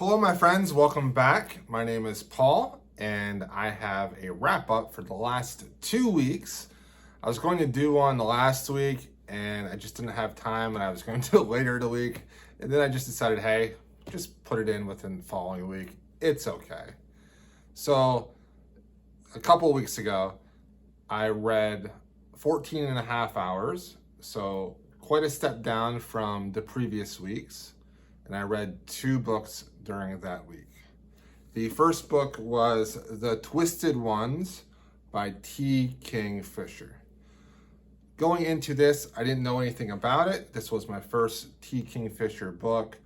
Hello, my friends. Welcome back. My name is Paul, and I have a wrap up for the last 2 weeks. I was going to do one the last week, and I just didn't have time, and I was going to do it later in the week. And then I just decided, hey, just put it in within the following week. It's okay. So, a couple of weeks ago, I read 14 and a half hours. So, quite a step down from the previous weeks. And I read 2 books during that week. The first book was The Twisted Ones by Kingfisher. Going into this, I didn't know anything about it. This was my first Kingfisher book.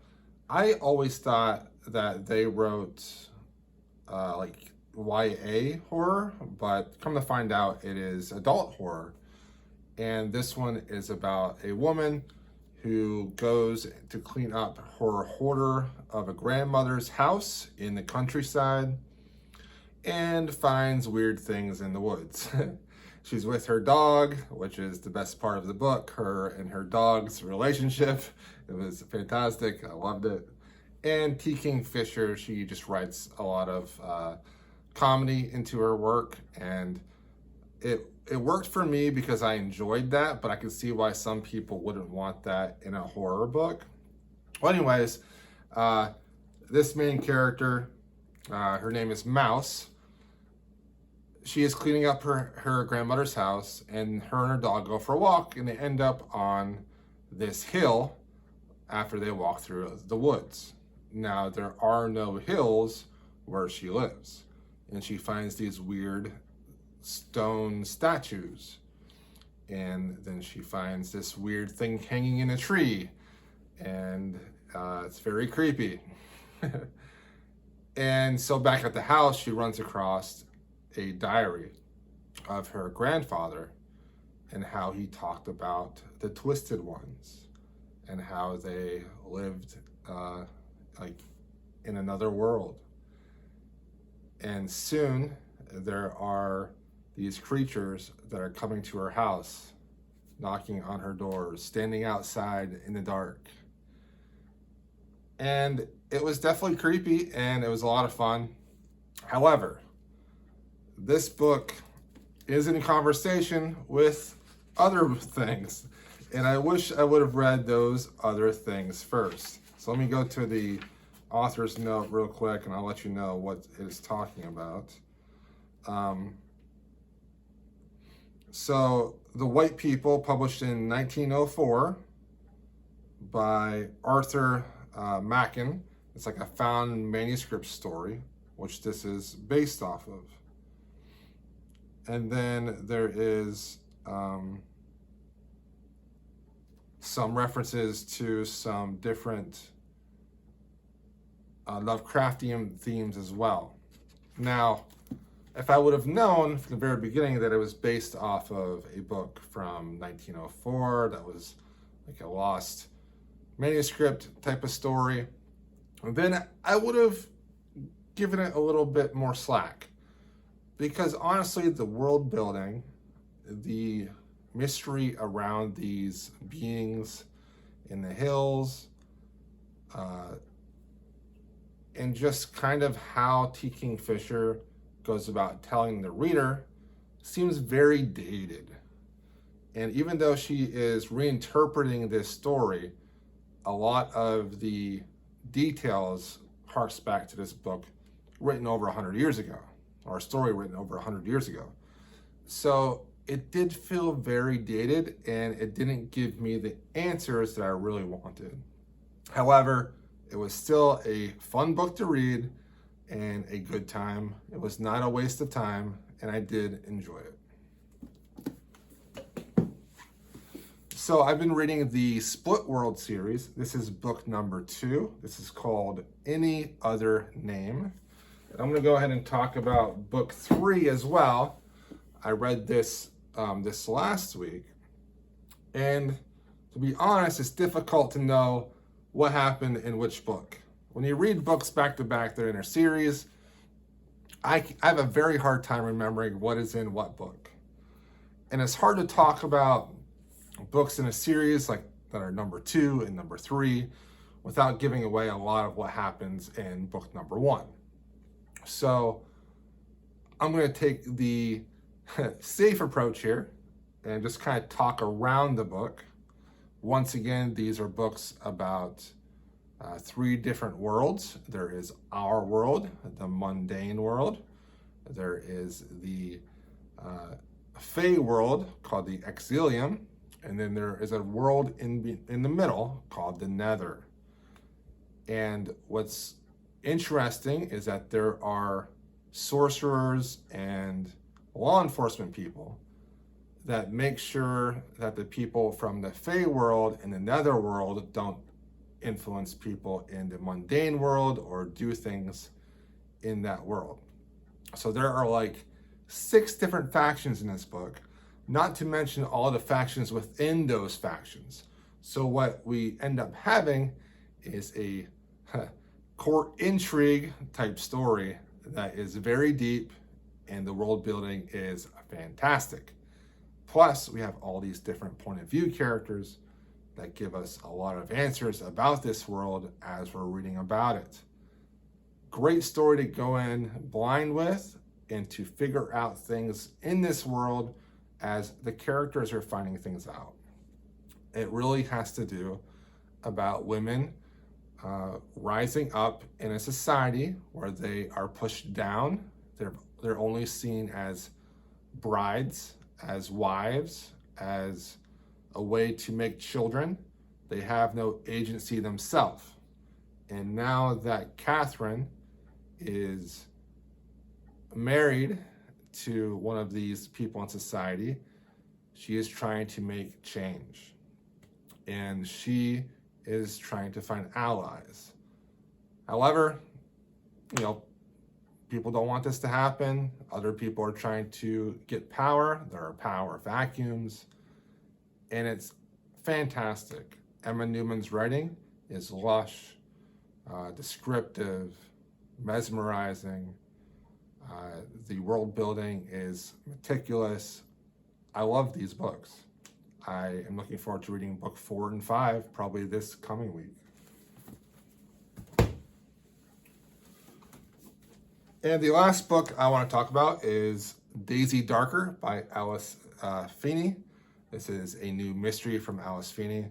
I always thought that they wrote like YA horror, but come to find out it is adult horror. And this one is about a woman who goes to clean up her hoarder of a grandmother's house in the countryside and finds weird things in the woods. She's with her dog, which is the best part of the book, her and her dog's relationship. It was fantastic. I loved it. And Kingfisher, she just writes a lot of comedy into her work, and it worked for me because I enjoyed that, but I could see why some people wouldn't want that in a horror book. Well, anyways, this main character, her name is Mouse. She is cleaning up her grandmother's house, and her dog go for a walk, and they end up on this hill after they walk through the woods. Now, there are no hills where she lives, and she finds these weird stone statues, and then she finds this weird thing hanging in a tree, and it's very creepy. And so back at the house, she runs across a diary of her grandfather and how he talked about the Twisted Ones and how they lived like in another world. And soon there are these creatures that are coming to her house, knocking on her doors, standing outside in the dark. And it was definitely creepy, and it was a lot of fun. However, this book is in conversation with other things, and I wish I would have read those other things first. So let me go to the author's note real quick, and I'll let you know what it is talking about. So, The White People, published in 1904 by Arthur Machen. It's like a found manuscript story, which this is based off of. And then there is some references to some different Lovecraftian themes as well. Now, if I would have known from the very beginning that it was based off of a book from 1904 that was like a lost manuscript type of story, then I would have given it a little bit more slack. Because honestly, the world building, the mystery around these beings in the hills, and just kind of how Kingfisher goes about telling the reader seems very dated. And even though she is reinterpreting this story, a lot of the details harks back to this book written over 100 years ago, or a story written over 100 years ago. So it did feel very dated, and it didn't give me the answers that I really wanted. However, it was still a fun book to read and a good time. It was not a waste of time, and I did enjoy it. So I've been reading the Split World series. This is book number 2. This is called Any Other Name. And I'm going to go ahead and talk about book 3 as well. I read this this last week, and to be honest, it's difficult to know what happened in which book. When you read books back to back, they're in a series, I have a very hard time remembering what is in what book. And it's hard to talk about books in a series like that are number 2 and number 3 without giving away a lot of what happens in book number 1. So I'm going to take the safe approach here and just kind of talk around the book. Once again, these are books about 3 different worlds. There is our world, the mundane world. There is the Fey world called the Exilium, and then there is a world in the middle called the Nether. And what's interesting is that there are sorcerers and law enforcement people that make sure that the people from the Fey world and the Nether world don't influence people in the mundane world or do things in that world. So there are like 6 different factions in this book, not to mention all the factions within those factions. So what we end up having is a court intrigue type story that is very deep, and the world building is fantastic. Plus, we have all these different point of view characters that give us a lot of answers about this world as we're reading about it. Great story to go in blind with and to figure out things in this world as the characters are finding things out. It really has to do about women rising up in a society where they are pushed down. They're only seen as brides, as wives, as a way to make children. They have no agency themselves. And now that Catherine is married to one of these people in society, she is trying to make change. And she is trying to find allies. However, people don't want this to happen. Other people are trying to get power. There are power vacuums. And it's fantastic. Emma Newman's writing is lush, descriptive, mesmerizing. The world building is meticulous. I love these books. I am looking forward to reading book 4 and 5 probably this coming week. And the last book I want to talk about is Daisy Darker by Alice Feeney. This is a new mystery from Alice Feeney,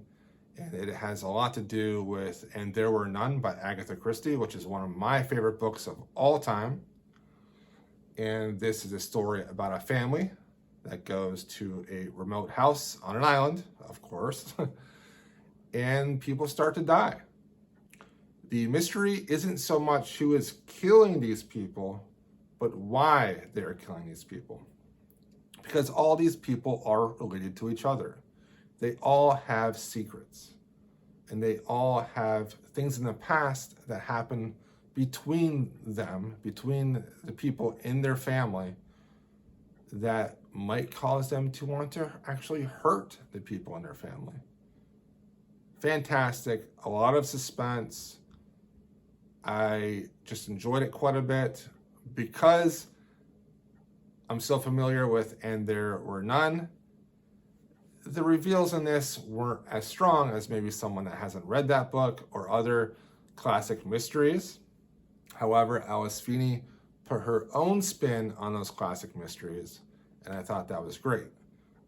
and it has a lot to do with And There Were None by Agatha Christie, which is one of my favorite books of all time. And this is a story about a family that goes to a remote house on an island, of course, and people start to die. The mystery isn't so much who is killing these people, but why they're killing these people. Because all these people are related to each other. They all have secrets, and they all have things in the past that happen between them, between the people in their family, that might cause them to want to actually hurt the people in their family. Fantastic, a lot of suspense. I just enjoyed it quite a bit because I'm so familiar with And There Were None. The reveals in this weren't as strong as maybe someone that hasn't read that book or other classic mysteries. However, Alice Feeney put her own spin on those classic mysteries, and I thought that was great.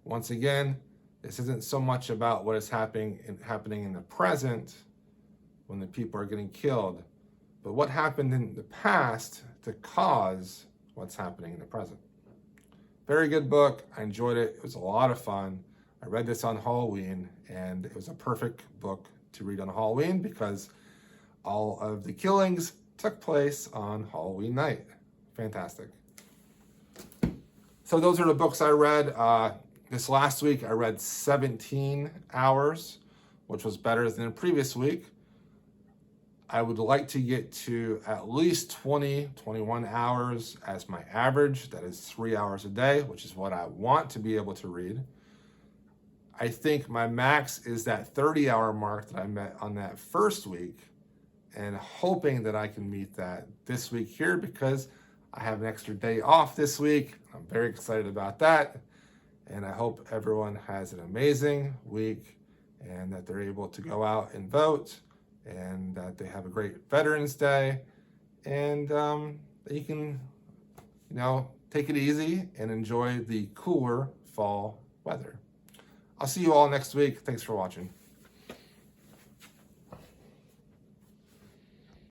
Once again, this isn't so much about what is happening in the present when the people are getting killed, but what happened in the past to cause what's happening in the present. Very good book. I enjoyed it. It was a lot of fun. I read this on Halloween, and it was a perfect book to read on Halloween because all of the killings took place on Halloween night. Fantastic. So those are the books I read. This last week, I read 17 hours, which was better than the previous week. I would like to get to at least 20, 21 hours as my average. That is 3 hours a day, which is what I want to be able to read. I think my max is that 30-hour mark that I met on that first week, and hoping that I can meet that this week here because I have an extra day off this week. I'm very excited about that. And I hope everyone has an amazing week and that they're able to go out and vote and that they have a great Veterans Day, and that you can, take it easy and enjoy the cooler fall weather. I'll see you all next week. Thanks for watching.